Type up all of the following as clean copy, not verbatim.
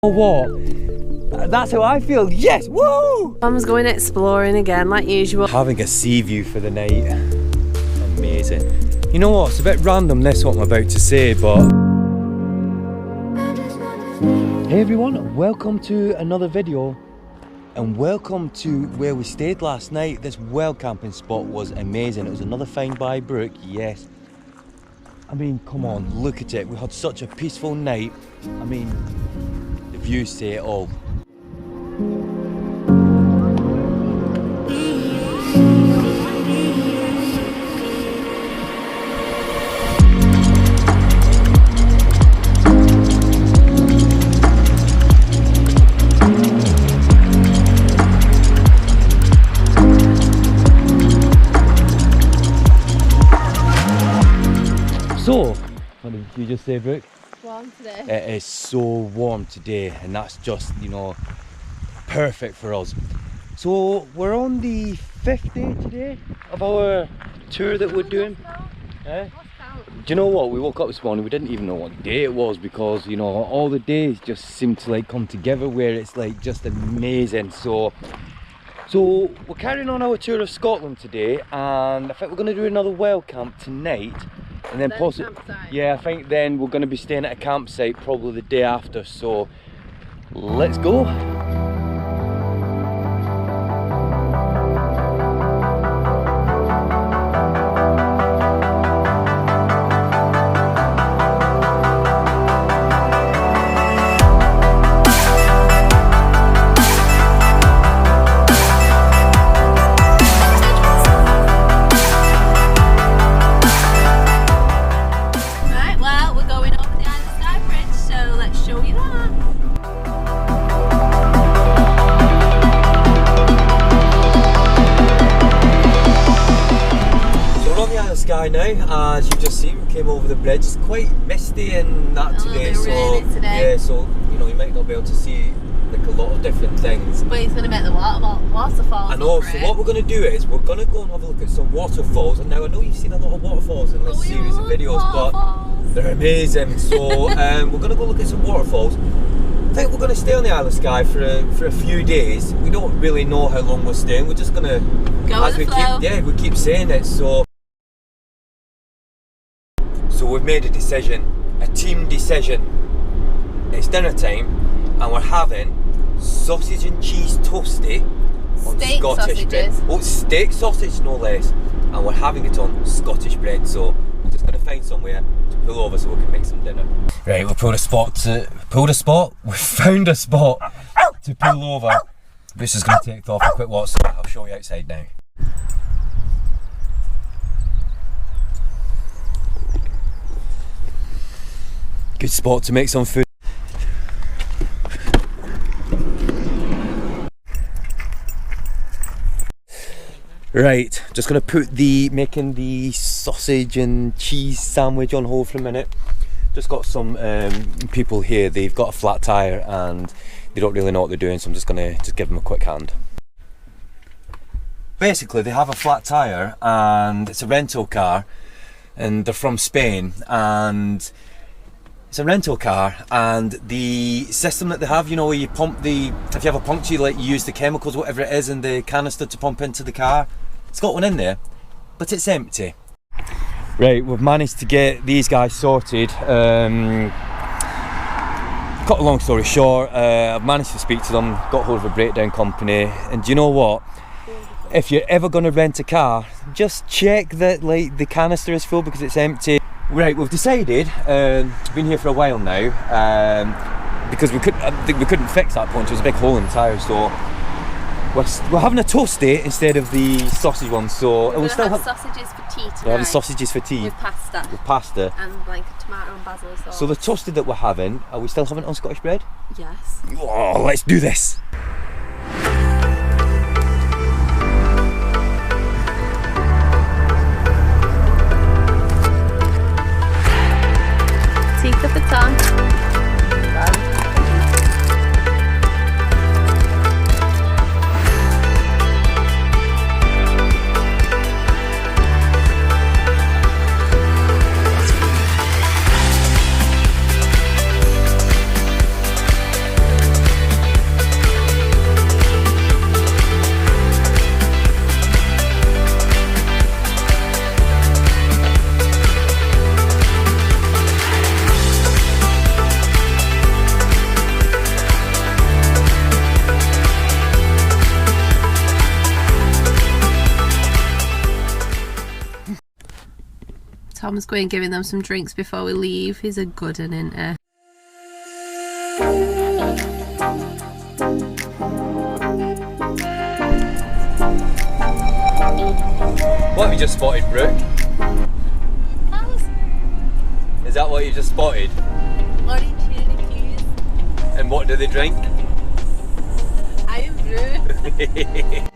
What? That's how I feel. Yes! Woo! Mum's going exploring again, like usual. Having a sea view for the night. Amazing. You know what? It's a bit random this, what I'm about to say, but... Hey everyone, welcome to another video. And welcome to where we stayed last night. This wild camping spot was amazing. It was another find by Brooke, yes. I mean, come on, look at it. We had such a peaceful night. I mean, the views say it all. So, what did you just say, Brooke? Warm today. It is so warm today, and that's just, you know, perfect for us. So we're on the 5th day today of our tour that we're doing. Do you know what? We woke up this morning, we didn't even know what day it was, because, you know, all the days just seem to like come together where it's like just amazing. So we're carrying on our tour of Scotland today, and I think we're going to do another wild camp tonight. And then possibly, yeah, I think then we're going to be staying at a campsite probably the day after, so let's go. Now, as you just see, we came over the bridge. It's quite misty and that today, so yeah, so you know you might not be able to see like a lot of different things. But it's going to make the waterfalls. I know. So what we're going to do is we're going to go and have a look at some waterfalls. And now I know you've seen a lot of waterfalls in this series of videos, but they're amazing. So we're going to go look at some waterfalls. I think we're going to stay on the Isle of Skye for a few days. We don't really know how long we're staying. We're just going to go with the flow. We keep saying it. So we've made a decision, a team decision. It's dinner time and we're having sausage and cheese toasty on steak Scottish bread. sausages. Oh, steak sausage no less. And we're having it on Scottish bread, so we're just going to find somewhere to pull over so we can make some dinner. Right, we found a spot to pull over. This is going to take off a quick walk, so I'll show you outside now. Good spot to make some food. Right, just gonna put making the sausage and cheese sandwich on hold for a minute. Just got some people here, they've got a flat tire and they don't really know what they're doing, so I'm just gonna give them a quick hand. Basically, they have a flat tire and it's a rental car and they're from Spain, and it's a rental car, and the system that they have, you know, where you pump if you have a puncture, like you use the chemicals, whatever it is, in the canister to pump into the car. It's got one in there, but it's empty. Right, we've managed to get these guys sorted. Cut a long story short, I've managed to speak to them, got hold of a breakdown company, and do you know what? If you're ever going to rent a car, just check that like the canister is full because it's empty. Right, we've decided, been here for a while now, because we couldn't fix that punch. There was a big hole in the tyre, so we're having a toasty instead of the sausage one. So we're still have sausages for tea tonight. We're having sausages for tea with pasta. With pasta and like a tomato and basil sauce. So the toasty that we're having, are we still having it on Scottish bread? Yes. Oh, let's do this. Teeth of the tongue. Tom's going giving them some drinks before we leave. He's a good one, isn't he? What have you just spotted, Brooke? Cows. Is that what you just spotted? Orange unicorns. And what do they drink? Iron brew.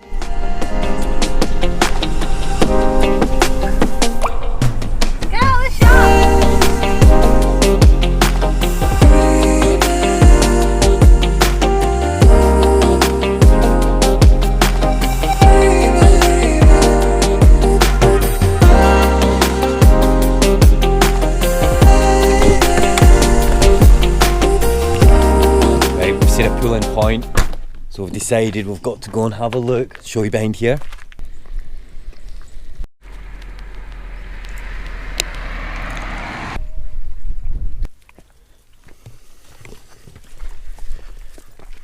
Seen a pulling point, so we've decided we've got to go and have a look. Show you behind here.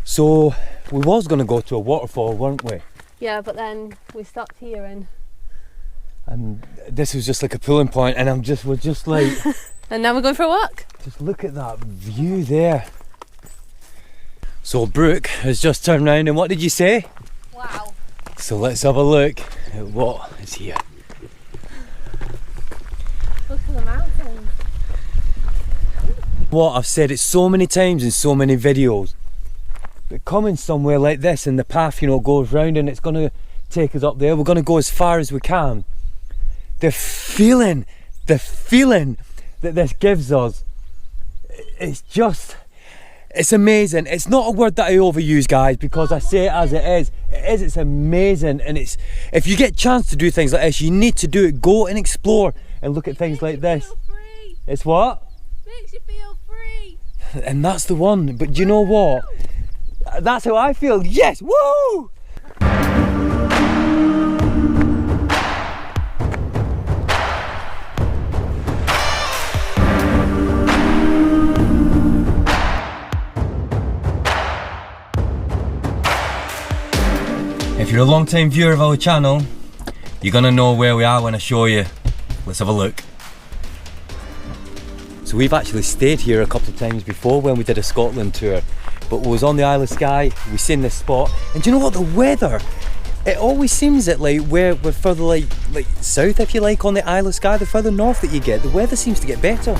So we was going to go to a waterfall, weren't we? Yeah, but then we stopped here And this was just like a pulling point, and we're just like and now we're going for a walk. just look at that view there. So Brooke has just turned around, and what did you say? Wow. So let's have a look at what is here. Look at the mountains. What I've said it so many times in so many videos, but coming somewhere like this and the path, you know, goes round and it's going to take us up there. We're going to go as far as we can. The feeling that this gives us, it's just, it's amazing. It's not a word that I overuse, guys, because I say it as it is. It's amazing, and it's, if you get a chance to do things like this, you need to do it. Go and explore and look at things like this. Free. It's what? Makes you feel free. And that's the one. But do you know what? That's how I feel. Yes, woo! If you're a long time viewer of our channel, you're gonna know where we are when I show you. Let's have a look. So we've actually stayed here a couple of times before when we did a Scotland tour, but we was on the Isle of Skye, we seen this spot, and do you know what, the weather, it always seems that like we're further like south, if you like, on the Isle of Skye, the further north that you get, the weather seems to get better,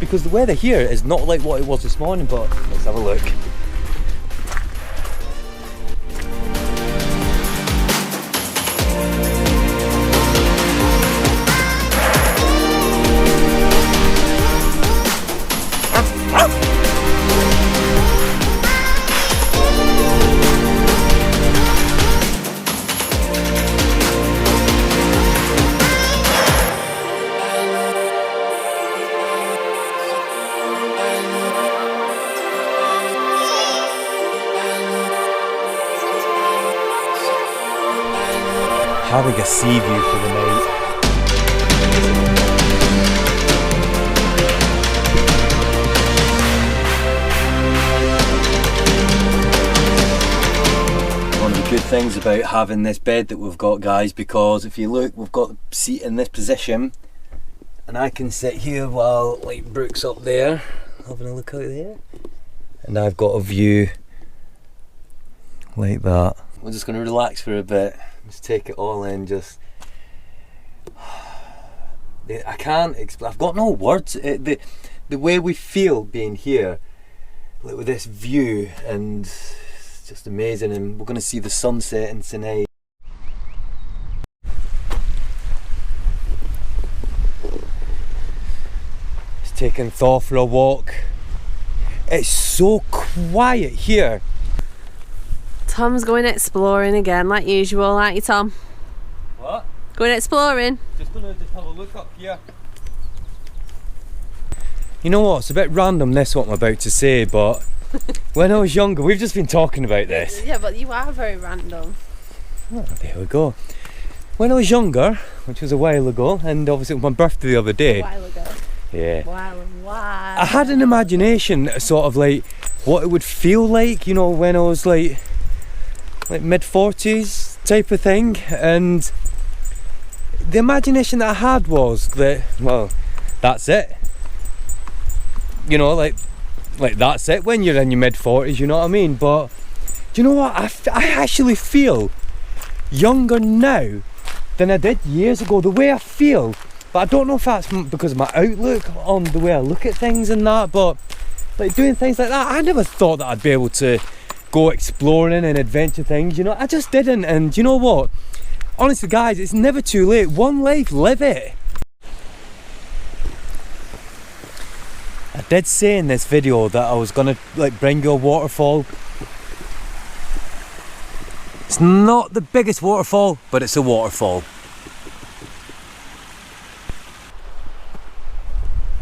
because the weather here is not like what it was this morning. But let's have a look. Having a sea view for the night. One of the good things about having this bed that we've got, guys, because if you look, we've got the seat in this position, and I can sit here while like Brooke's up there having a look out there, and I've got a view like that. We're just going to relax for a bit. Just take it all in. Just, I can't explain. I've got no words. The way we feel being here, like with this view, and it's just amazing. And we're going to see the sunset in tonight. Just taking Thor for a walk. It's so quiet here. Tom's going exploring again, like usual, aren't you, Tom? What? Going exploring. Just have a look up here. You know what? It's a bit random, this what I'm about to say, but when I was younger, we've just been talking about this. Yeah, but you are very random. Oh, there we go. When I was younger, which was a while ago, and obviously it was my birthday the other day. A while ago. Yeah. Wow. I had an imagination, sort of like what it would feel like, you know, when I was like mid-40s type of thing, and the imagination that I had was that, well, that's it. You know, like that's it when you're in your mid-40s, you know what I mean? But do you know what? I actually feel younger now than I did years ago, the way I feel. But I don't know if that's because of my outlook on the way I look at things and that, but like doing things like that, I never thought that I'd be able to go exploring and adventure things, you know. I just didn't. And you know what? Honestly guys, it's never too late. One life, live it. I did say in this video that I was gonna like bring you a waterfall. It's not the biggest waterfall, but it's a waterfall.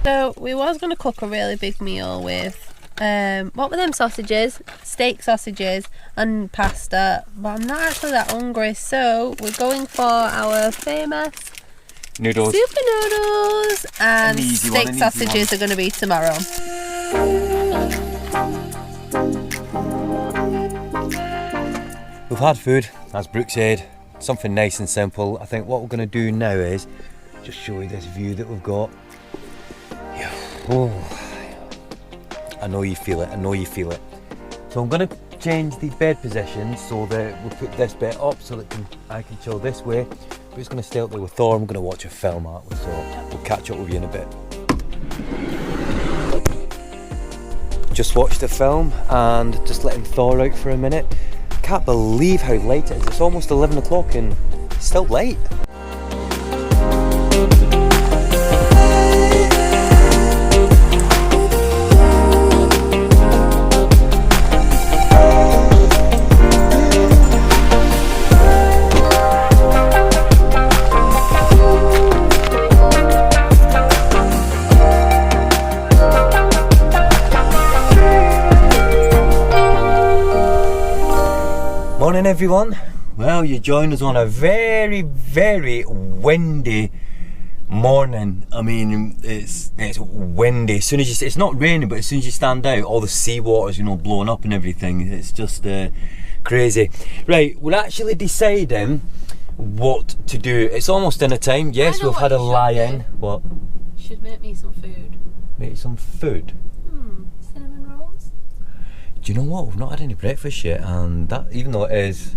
So we was going to cook a really big meal with, what were them sausages? Steak sausages and pasta, but I'm not actually that hungry, so we're going for our famous Noodles. super noodles, and steak sausages are going to be tomorrow. We've had food, as Brooke said, something nice and simple. I think what we're going to do now is just show you this view that we've got. Oh, I know you feel it, I know you feel it. So I'm going to change the bed position so that we'll put this bit up so that I can chill this way. We're just going to stay up there with Thor. I'm going to watch a film, aren't we? So we'll catch up with you in a bit. Just watched the film and just letting Thor out for a minute. I can't believe how late it is. It's almost 11 o'clock and it's still late. Morning everyone. Well, you joined us on a very, very windy morning. I mean, it's windy. As soon as it's not raining, but as soon as you stand out, all the seawater's, you know, blowing up and everything. It's just crazy. Right, we're actually deciding what to do. It's almost dinner time. Yes, we've had a lie-in. What? You should make me some food. Make some food? Cinnamon rolls? Do you know what? We've not had any breakfast yet, and that, even though it is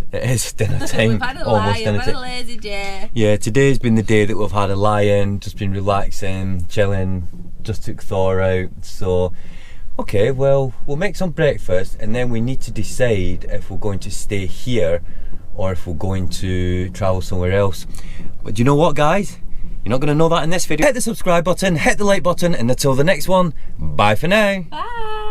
dinner time, We've had a almost lie, dinner we've had time. a lazy day. Yeah, today's been the day that we've had a lie-in, just been relaxing, chilling, just took Thor out. So, okay, well, we'll make some breakfast, and then we need to decide if we're going to stay here or if we're going to travel somewhere else. But do you know what, guys? You're not going to know that in this video. Hit the subscribe button, hit the like button, and until the next one, bye for now. Bye.